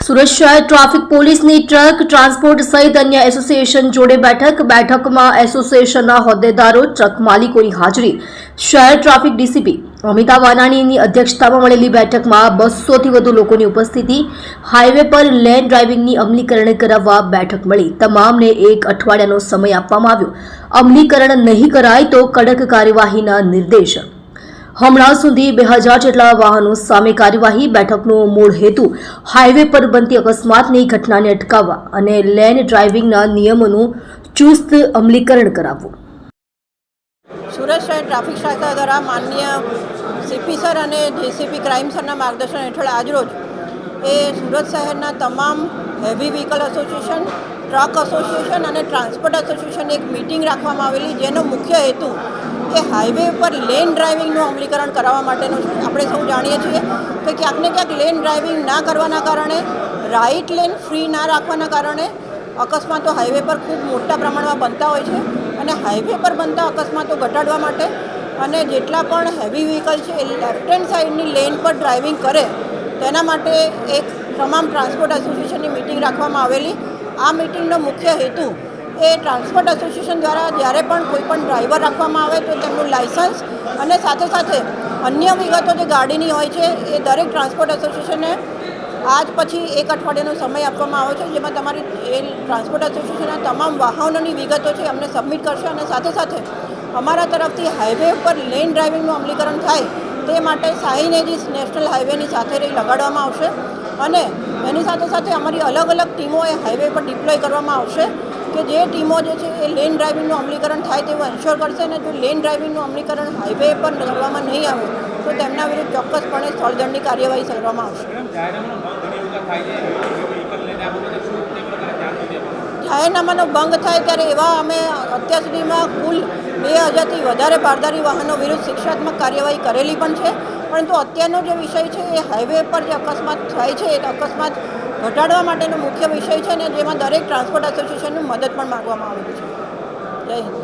સુરત શહેર ટ્રાફિક પોલીસની truck transport સહિત અન્ય એસોસિએશન જોડે બેઠકમાં એસોસિએશનના હોદ્દેદારો ટ્રક માલિકોની હાજરી શહેર ટ્રાફિક ડીસીપી અમિતા વાનાણીની અધ્યક્ષતામાં મળેલી બેઠકમાં 200થી વધુ લોકોની ઉપસ્થિતિ હાઈવે પર લેન ડ્રાઇવિંગની અમલીકરણ કરાવવા બેઠક મળી તમામને એક અઠવાડિયાનો સમય આપવામાં આવ્યો અમલીકરણ નહીં કરાય તો કડક કાર્યવાહીના નિર્દેશ હમણાં સુધી 2000 જેટલા વાહનો સામે કાર્યવાહી બેઠકનો મૂળ હેતુ હાઈવે પર બનતી અકસ્માતની ઘટનાને અટકાવવા અને લેન ડ્રાઇવિંગના નિયમોનું ચુસ્ત અમલીકરણ કરાવવું। સુરત શહેર ટ્રાફિક શાખા દ્વારા માનનીય સીપી સર અને જેસીપી ક્રાઇમ સરના માર્ગદર્શન હેઠળ આજરોજ સુરત શહેરના તમામ heavy vehicle association, truck association અને ટ્રાન્સપોર્ટ એસોસિએશન એક મિટિંગ રાખવામાં આવેલી, જેનો મુખ્ય હેતુ એ હાઈવે ઉપર લેન ડ્રાઇવિંગનું અમલીકરણ કરાવવા માટેનો છે। આપણે સૌ જાણીએ છીએ કે ક્યાંક ને ક્યાંક લેન ડ્રાઇવિંગ ના કરવાના કારણે, રાઇટ લેન ફ્રી ના રાખવાના કારણે અકસ્માતો હાઈવે પર ખૂબ મોટા પ્રમાણમાં બનતા હોય છે અને હાઈવે પર બનતા અકસ્માતો ઘટાડવા માટે અને જેટલા પણ હેવી વ્હીકલ છે એ લેફ્ટ હેન્ડ સાઈડની લેન પર ડ્રાઇવિંગ કરે તેના માટે એક તમામ ટ્રાન્સપોર્ટ એસોસિએશનની મિટિંગ રાખવામાં આવેલી। આ મિટિંગનો મુખ્ય હેતુ એ ટ્રાન્સપોર્ટ એસોસિએશન દ્વારા જ્યારે પણ કોઈ પણ ડ્રાઈવર રાખવામાં આવે તો તેમનું લાઇસન્સ અને સાથે સાથે અન્ય વિગતો જે ગાડીની હોય છે એ દરેક ટ્રાન્સપોર્ટ એસોસિએશનને આજ પછી એક અઠવાડિયાનો સમય આપવામાં આવ્યો છે, જેમાં તમારી એ ટ્રાન્સપોર્ટ એસોસિએશનના તમામ વાહનોની વિગતો છે અમને સબમિટ કરશે અને સાથે સાથે અમારા તરફથી હાઈવે ઉપર લેન ડ્રાઇવિંગનું અમલીકરણ થાય તે માટે સાઇનેજીસ નેશનલ હાઈવેની સાથે રહી લગાડવામાં આવશે અને એની સાથે સાથે અમારી અલગ અલગ ટીમો એ હાઈવે પર ડિપ્લોય કરવામાં આવશે કે જે ટીમો જે છે એ લેન ડ્રાઇવિંગનું અમલીકરણ થાય તેવું એન્શ્યોર કરશે અને જો લેન ડ્રાઇવિંગનું અમલીકરણ હાઈવે પર કરવામાં નહીં આવે તો તેમના વિરુદ્ધ ચોક્કસપણે સ્થળદંડની કાર્યવાહી કરવામાં આવશે। જાહેરનામાનો ભંગ થાય ત્યારે એવા અમે અત્યાર સુધીમાં કુલ 2000થી વધારે બારદારી વાહનો વિરુદ્ધ શિક્ષાત્મક કાર્યવાહી કરેલી પણ છે, પરંતુ અત્યારનો જે વિષય છે એ હાઈવે પર જે અકસ્માત થાય છે એ અકસ્માત ઘટાડવા માટેનો મુખ્ય વિષય છે અને જેમાં દરેક ટ્રાન્સપોર્ટ એસોસિએશનની મદદ પણ માગવામાં આવેલી છે। જય હિન્દ।